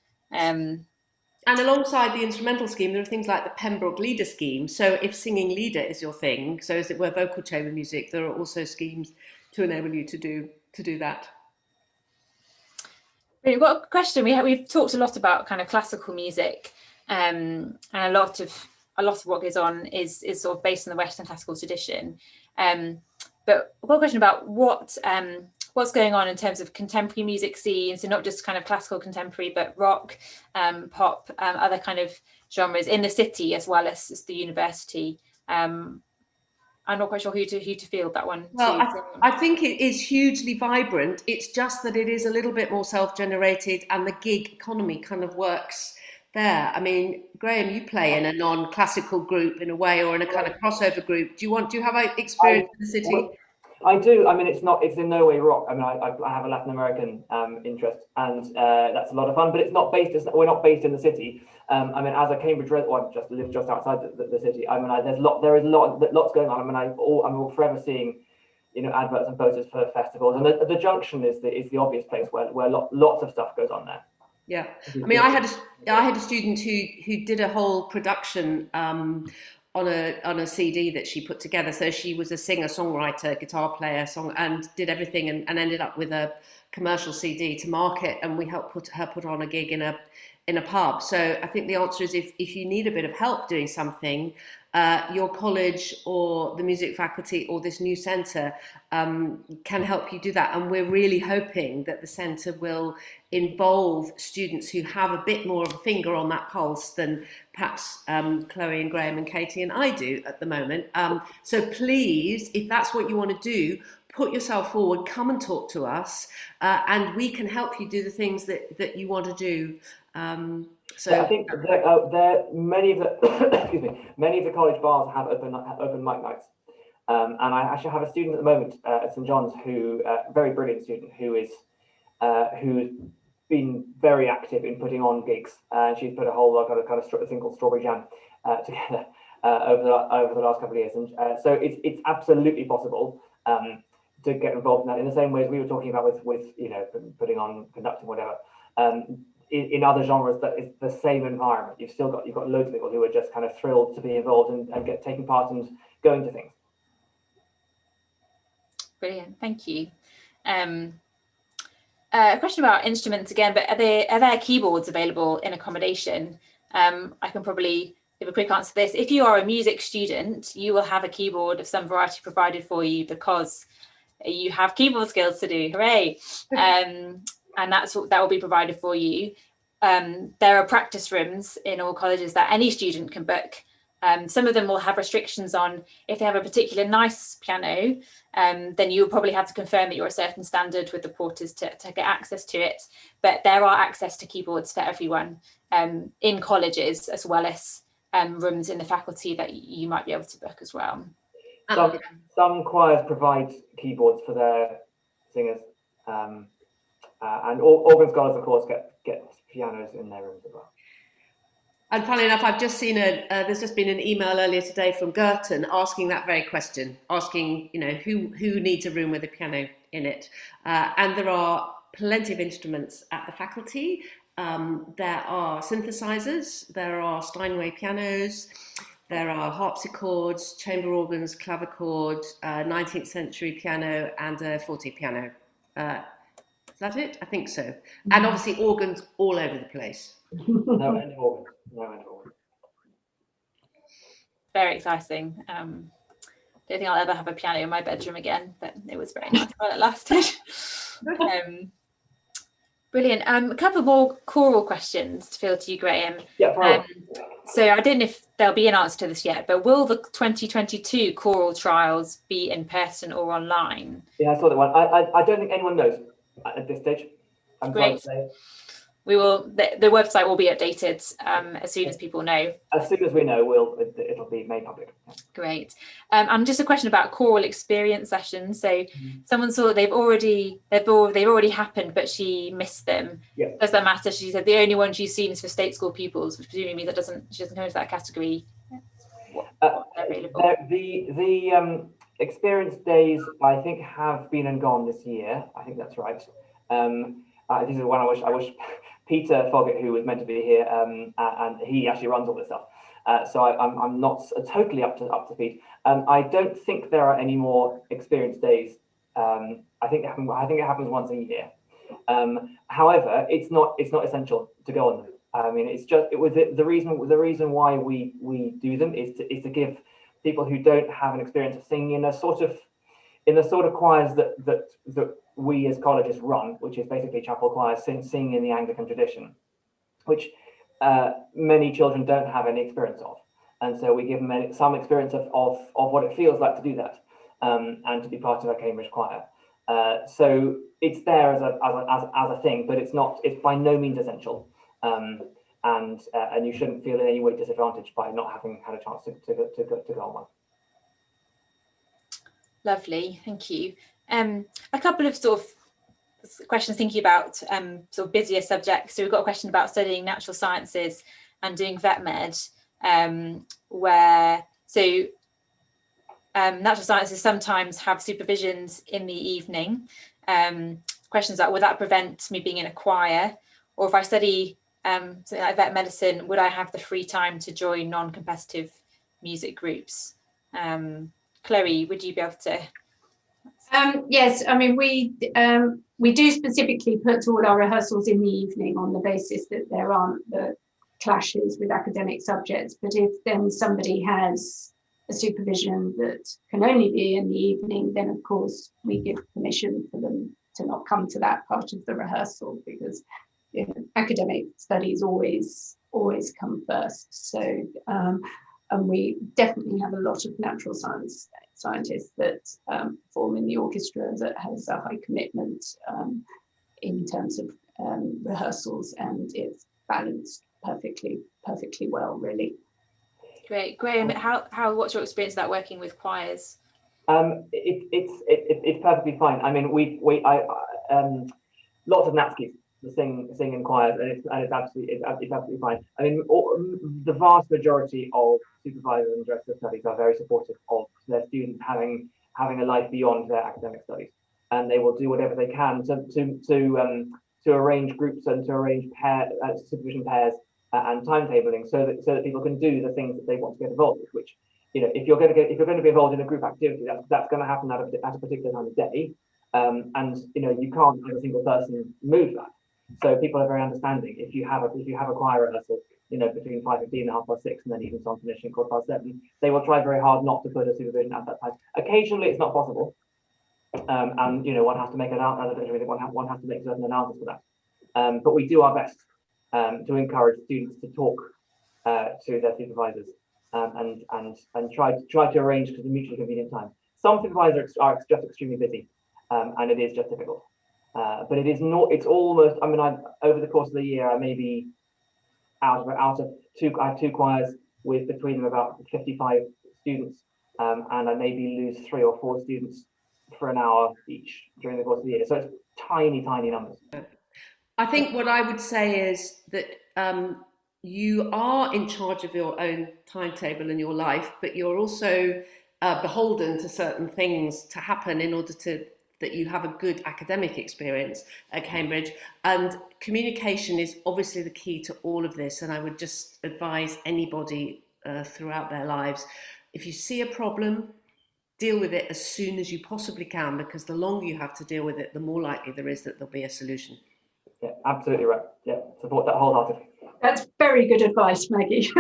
Speaker 2: And alongside the instrumental scheme, there are things like the Pembroke Leader scheme. So if singing leader is your thing, so as it were vocal chamber music, there are also schemes to enable you to do that.
Speaker 1: We've got a question. We've talked a lot about kind of classical music, and a lot of what goes on is sort of based on the Western classical tradition. But we've got a question about what what's going on in terms of contemporary music scenes, so not just kind of classical contemporary, but rock, pop, other kind of genres in the city as well as the university. I'm not quite sure who to field that one.
Speaker 2: Well, I think it is hugely vibrant. It's just that it is a little bit more self-generated, and the gig economy kind of works there. I mean, Graham, you play in a non-classical group in a way, or in a kind of crossover group. Do you have an experience in the city?
Speaker 3: I do. I mean, it's in no way rock. I mean, I have a Latin American interest, and that's a lot of fun. But it's not based. We're not based in the city. I mean, as a Cambridge resident, I just live just outside the city. I mean, there is lots going on. I mean, I'm forever seeing, adverts and posters for festivals, and the Junction is the obvious place where lots of stuff goes on there.
Speaker 2: Yeah, I mean, I had a student who did a whole production on a CD that she put together. So she was a singer, songwriter, guitar player, and did everything, and ended up with a commercial CD to market. And we helped put on a gig in a pub. So I think the answer is if you need a bit of help doing something, your college or the music faculty or this new centre can help you do that. And we're really hoping that the centre will involve students who have a bit more of a finger on that pulse than perhaps Chloe and Graham and Katie and I do at the moment. So please, if that's what you want to do, put yourself forward, come and talk to us, and we can help you do the things that you want to do. So
Speaker 3: I think many of the college bars have open mic nights, and I actually have a student at the moment at St John's who very brilliant student who's been very active in putting on gigs. She's put a whole lot of kind of thing called Strawberry Jam together over the last couple of years, and so it's absolutely possible to get involved in that in the same way as we were talking about with conducting whatever. In other genres, that is the same environment. You've got loads of people who are just kind of thrilled to be involved and taking part and going to things.
Speaker 1: Brilliant, thank you. A question about instruments again, but are there keyboards available in accommodation? I can probably give a quick answer to this. If you are a music student, you will have a keyboard of some variety provided for you because you have keyboard skills to do. Hooray! And that will be provided for you. There are practice rooms in all colleges that any student can book. Some of them will have restrictions on if they have a particular nice piano, then you'll probably have to confirm that you're a certain standard with the porters to get access to it. But there are access to keyboards for everyone in colleges, as well as rooms in the faculty that you might be able to book as well.
Speaker 3: Some choirs provide keyboards for their singers. And organ scholars, of course, get pianos in their rooms as well.
Speaker 2: And funnily enough, I've just seen there's just been an email earlier today from Girton asking that very question, asking, who needs a room with a piano in it. And there are plenty of instruments at the faculty. There are synthesizers, there are Steinway pianos, there are harpsichords, chamber organs, clavichord, 19th century piano, and a forte piano. Is that it? I think so. And obviously organs all over the place.
Speaker 3: No end of organs.
Speaker 1: Very exciting. Don't think I'll ever have a piano in my bedroom again, but it was very nice while it lasted. Brilliant. A couple more choral questions to field to you, Graham.
Speaker 3: Yeah,
Speaker 1: so I don't know if there'll be an answer to this yet, but will the 2022 choral trials be in person or online?
Speaker 3: Yeah, I saw that one. I don't think anyone knows at this stage. I'm glad to say.
Speaker 1: We will. The website will be updated as soon as people know.
Speaker 3: As soon as we know, it'll be made public.
Speaker 1: Great. And just a question about choral experience sessions. So someone saw that they've already happened, but she missed them.
Speaker 3: Yeah.
Speaker 1: Does that matter? She said the only one she's seen is for state school pupils, which presumably she doesn't go into that category.
Speaker 3: The experience days, I think, have been and gone this year. I think that's right. This is one I wish Peter Foggett, who was meant to be here, and he actually runs all this stuff. So I'm not totally up to speed. I don't think there are any more experience days. I think it happens once a year. However, it's not essential to go on them. I mean, the reason why we do them is to give people who don't have an experience of singing in in the sort of choirs that we as colleges run, which is basically chapel choirs singing in the Anglican tradition, which many children don't have any experience of. And so we give them some experience of what it feels like to do that, and to be part of a Cambridge choir. So it's there as a thing, but it's by no means essential. And you shouldn't feel in any way disadvantaged by not having had a chance to go on one.
Speaker 1: Lovely, thank you. A couple of sort of questions thinking about sort of busier subjects. So we've got a question about studying natural sciences and doing vet med, where natural sciences sometimes have supervisions in the evening. Questions like, would that prevent me being in a choir? Or if I study something like vet medicine, would I have the free time to join non-competitive music groups? Chloe, would you be able to?
Speaker 4: Yes, I mean, we do specifically put all our rehearsals in the evening on the basis that there aren't the clashes with academic subjects. But if then somebody has a supervision that can only be in the evening, then of course we give permission for them to not come to that part of the rehearsal, because academic studies always come first. So and we definitely have a lot of natural scientists that perform in the orchestra that has a high commitment in terms of rehearsals, and it's balanced perfectly well, really.
Speaker 1: Great, Graham. What's your experience of that working with choirs?
Speaker 3: It's perfectly fine. I mean, lots of Natskis sing in choirs, and it's absolutely fine. I mean, the vast majority of supervisors and directors of studies are very supportive of their students having a life beyond their academic studies, and they will do whatever they can to arrange groups and to arrange supervision pairs and timetabling so that people can do the things that they want to get involved with. Which, if you're going to be involved in a group activity, that's going to happen at a particular time of day, and you can't as a single person move that. So people are very understanding. If you have a choir rehearsal, between 5:15 and 6:30, and then even some finishing 7:15, they will try very hard not to put a supervision at that time. Occasionally, it's not possible, and one has to make one has to make certain allowances for that. But we do our best to encourage students to talk to their supervisors and try to arrange to the mutually convenient time. Some supervisors are just extremely busy, and it is just difficult. But it is not. It's almost. I mean, over the course of the year, I may be out of two. I have two choirs with between them about 55 students, and I maybe lose 3 or 4 students for an hour each during the course of the year. So it's tiny numbers.
Speaker 2: I think what I would say is that you are in charge of your own timetable in your life, but you're also beholden to certain things to happen in order that you have a good academic experience at Cambridge. And communication is obviously the key to all of this. And I would just advise anybody throughout their lives, if you see a problem, deal with it as soon as you possibly can, because the longer you have to deal with it, the more likely there is that there'll be a solution.
Speaker 3: Yeah, absolutely right. Yeah, support that wholeheartedly.
Speaker 4: That's very good advice, Maggie.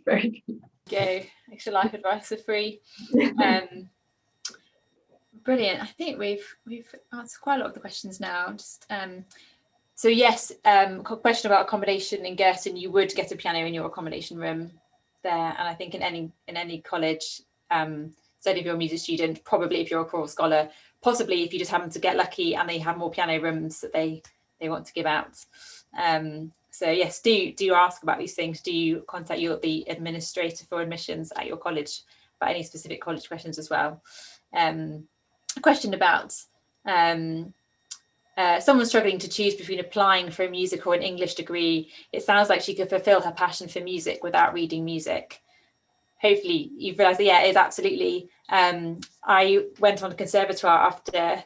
Speaker 4: Very good.
Speaker 1: Go, extra life advice for free. Brilliant. I think we've answered quite a lot of the questions now. Just so yes, question about accommodation in Girton. You would get a piano in your accommodation room there, and I think in any college, certainly if you're a music student, probably if you're a choral scholar, possibly if you just happen to get lucky and they have more piano rooms that they want to give out. So yes, do ask about these things. Do you contact the administrator for admissions at your college about any specific college questions as well? A question about someone struggling to choose between applying for a music or an English degree. It sounds like she could fulfill her passion for music without reading music. Hopefully you've realised that, yeah, it is absolutely. I went on a conservatoire after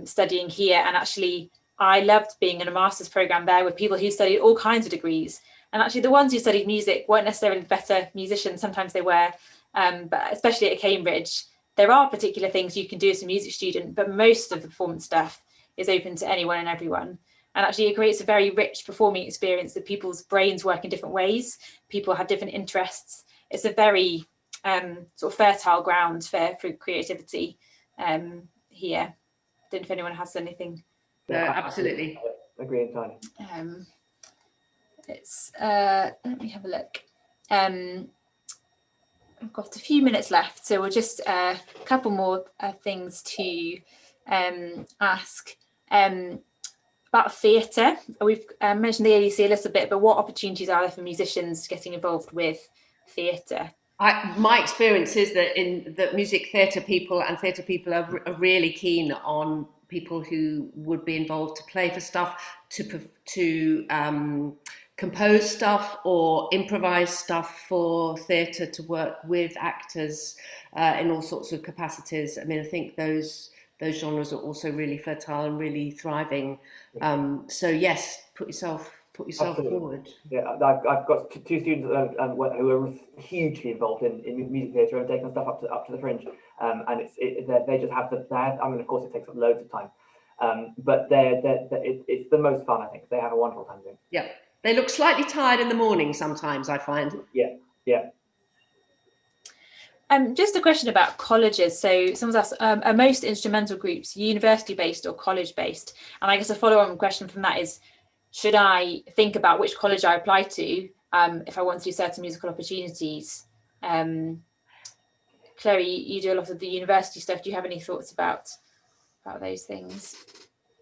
Speaker 1: studying here, and actually I loved being in a master's programme there with people who studied all kinds of degrees. And actually the ones who studied music weren't necessarily better musicians. Sometimes they were, but especially at Cambridge, there are particular things you can do as a music student, but most of the performance stuff is open to anyone and everyone. And actually it creates a very rich performing experience that people's brains work in different ways. People have different interests. It's a very sort of fertile ground for creativity here. Don't know if anyone has anything.
Speaker 3: Yeah,
Speaker 2: absolutely.
Speaker 3: Agree entirely.
Speaker 1: Let me have a look. I've got a few minutes left, so we'll just a couple more things to ask about theatre. We've mentioned the ADC a little bit, but what opportunities are there for musicians getting involved with theatre?
Speaker 2: My experience is that music theatre people and theatre people are really keen on people who would be involved to play for stuff, to compose stuff or improvise stuff for theatre, to work with actors in all sorts of capacities. I mean, I think those genres are also really fertile and really thriving. So yes, put yourself
Speaker 3: Absolutely.
Speaker 2: forward.
Speaker 3: Yeah, I've got two students who are hugely involved in music theatre and taking stuff up to the fringe, and they just have I mean, of course, it takes up loads of time, but it's the most fun. I think they have a wonderful time doing.
Speaker 2: Yeah, they look slightly tired in the morning sometimes, I find.
Speaker 3: Yeah.
Speaker 1: Just a question about colleges. So someone's asked, are most instrumental groups university-based or college-based? And I guess a follow-on question from that is, should I think about which college I apply to if I want to do certain musical opportunities? Chloe, you do a lot of the university stuff. Do you have any thoughts about those things?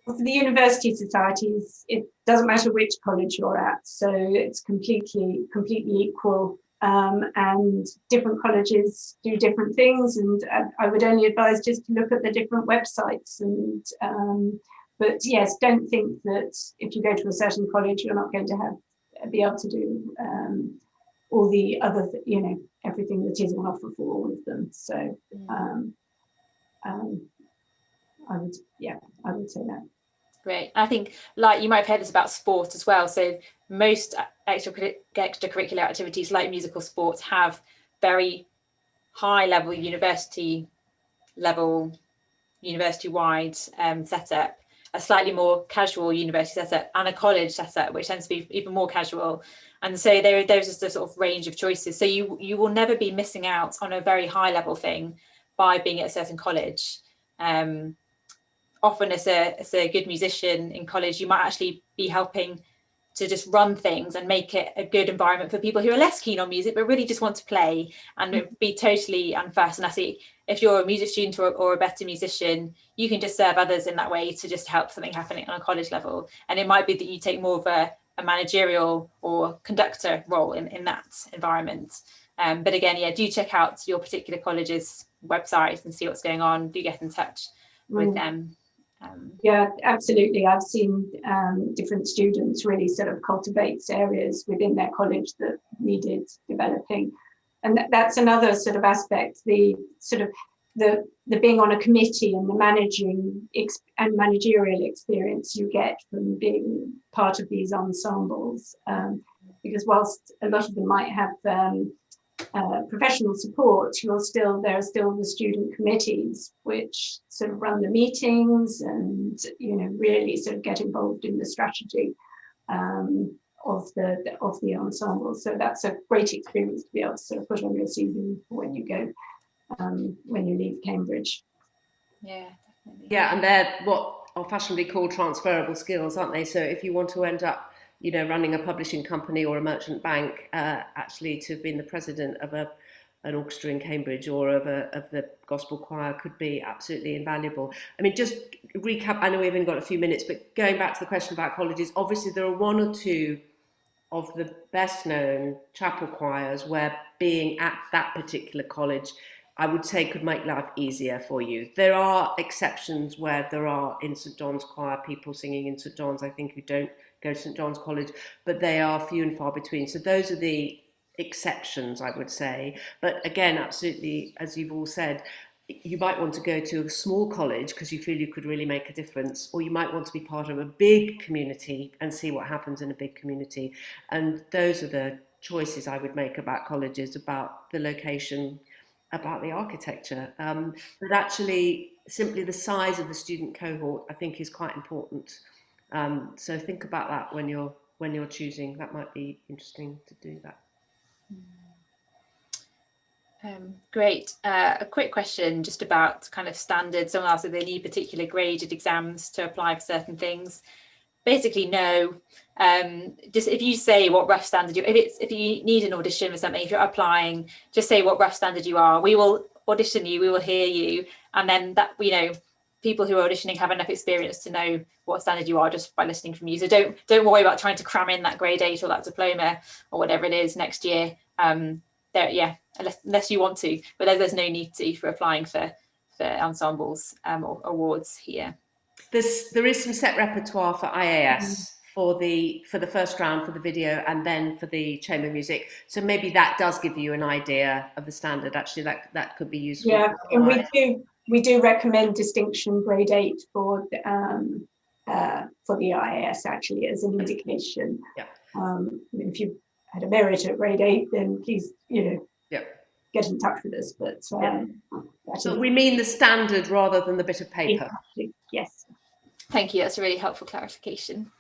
Speaker 4: For the university societies, it doesn't matter which college you're at, so it's completely equal, and different colleges do different things, and I would only advise just to look at the different websites, and but yes, don't think that if you go to a certain college you're not going to be able to do all the other everything that is on offer for all of them. So I would say that.
Speaker 1: Great. I think, like, you might have heard this about sport as well. So most extracurricular activities like musical sports have very high level university-wide setup, a slightly more casual university setup, and a college setup, which tends to be even more casual. And so there's just a sort of range of choices. So you will never be missing out on a very high level thing by being at a certain college. Often as a good musician in college, you might actually be helping to just run things and make it a good environment for people who are less keen on music but really just want to play, and be totally unfussed. And I see, if you're a music student or a better musician, you can just serve others in that way to just help something happening on a college level. And it might be that you take more of a managerial or conductor role in that environment. But again, do check out your particular college's website and see what's going on. Do get in touch with them.
Speaker 4: Yeah, absolutely. I've seen different students really sort of cultivate areas within their college that needed developing, and that's another sort of aspect. The being on a committee and the managerial experience you get from being part of these ensembles, because whilst a lot of them might have professional support, there are still the student committees which sort of run the meetings and really sort of get involved in the strategy of the ensemble. So that's a great experience to be able to sort of put on your CV when you go when you leave Cambridge.
Speaker 1: Yeah, definitely.
Speaker 2: Yeah, and they're what are fashionably called transferable skills, aren't they? So if you want to end up running a publishing company or a merchant bank, actually to have been the president of an orchestra in Cambridge or of the gospel choir could be absolutely invaluable. I mean, just recap, I know we've only got a few minutes, but going back to the question about colleges, obviously there are one or two of the best known chapel choirs where being at that particular college, I would say, could make life easier for you. There are exceptions where there are in St John's choir people singing in St John's, I think, who don't go to St John's College, but they are few and far between. So those are the exceptions, I would say. But again, absolutely, as you've all said, you might want to go to a small college because you feel you could really make a difference, or you might want to be part of a big community and see what happens in a big community. And those are the choices I would make about colleges, about the location, about the architecture. But actually, simply the size of the student cohort, I think, is quite important. So think about that when you're choosing. That might be interesting to do that.
Speaker 1: Great. A quick question just about kind of standards. Someone asked if they need particular graded exams to apply for certain things. Basically, no. Just if you say what rough standard if you need an audition or something, if you're applying, just say what rough standard you are. We will audition you, we will hear you, and then that, you know, people who are auditioning have enough experience to know what standard you are just by listening from you. So don't worry about trying to cram in that grade 8 or that diploma or whatever it is next year. Unless you want to, but there's no need to for applying for ensembles or awards here.
Speaker 2: There is some set repertoire for IAS for the first round for the video and then for the chamber music. So maybe that does give you an idea of the standard. Actually, that could be useful.
Speaker 4: Yeah, and we do recommend distinction grade 8 for the IAS actually as an indication.
Speaker 2: Yeah.
Speaker 4: If you had a merit at grade 8, then please,
Speaker 2: Yeah.
Speaker 4: get in touch with us. But
Speaker 2: so we mean the standard rather than the bit of paper.
Speaker 4: Exactly. Yes.
Speaker 1: Thank you. That's a really helpful clarification.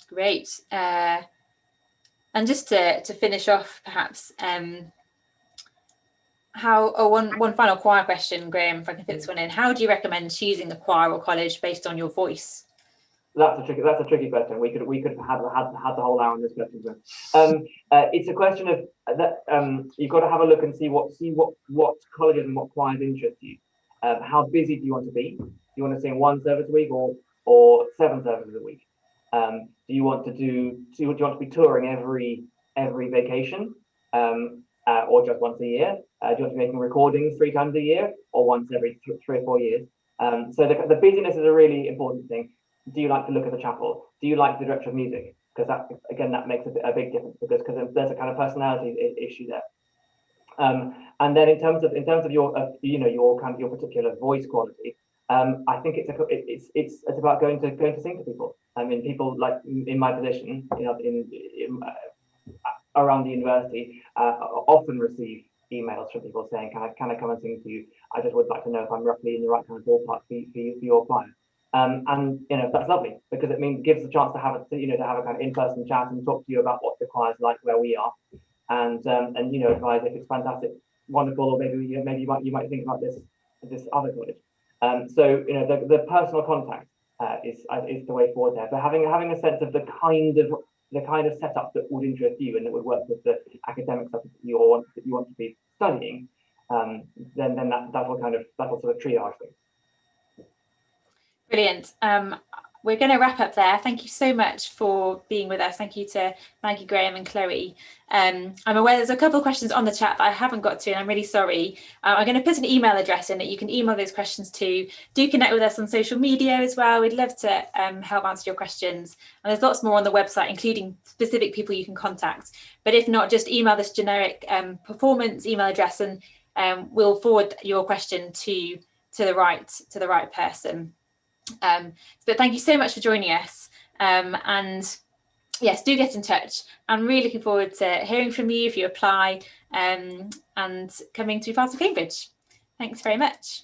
Speaker 1: Great. And just to finish off, perhaps, one final choir question, Graham, if I can fit this one in. How do you recommend choosing a choir or college based on your voice?
Speaker 3: That's a tricky question. We could have had the whole hour on this question. It's a question of that you've got to have a look and see what colleges and what choirs interest you. How busy do you want to be? Do you want to sing 1 service a week or 7 services a week? Do you want to be touring every vacation, or just once a year? Do you want to be making recordings 3 times a year or once every 3 or 4 years? So the busyness is a really important thing. Do you like to look at the chapel? Do you like the director of music? Because that makes a big difference because there's a kind of personality issue there. And then in terms of your your particular voice quality, I think it's about going to sing to people. I mean, people like in my position, around the university, often receive emails from people saying, can I come and sing to you? I just would like to know if I'm roughly in the right kind of ballpark for your choir. And that's lovely because it gives a chance to have a kind of in-person chat and talk to you about what the choir's like where we are, and advise if it's fantastic, wonderful, or maybe you might think about this other college. So the personal contact is the way forward there. But having a sense of the kind of setup that would interest you and that would work with the academic stuff that you want to be studying, then that will sort of triage things.
Speaker 1: Brilliant. We're going to wrap up there. Thank you so much for being with us. Thank you to Maggie, Graham and Chloe. I'm aware there's a couple of questions on the chat that I haven't got to, and I'm really sorry. I'm going to put an email address in that you can email those questions to. Do connect with us on social media as well. We'd love to help answer your questions. And there's lots more on the website, including specific people you can contact. But if not, just email this generic performance email address and we'll forward your question to the right person. But thank you so much for joining us, and yes, do get in touch. I'm really looking forward to hearing from you if you apply and coming to Faultless Cambridge. Thanks very much.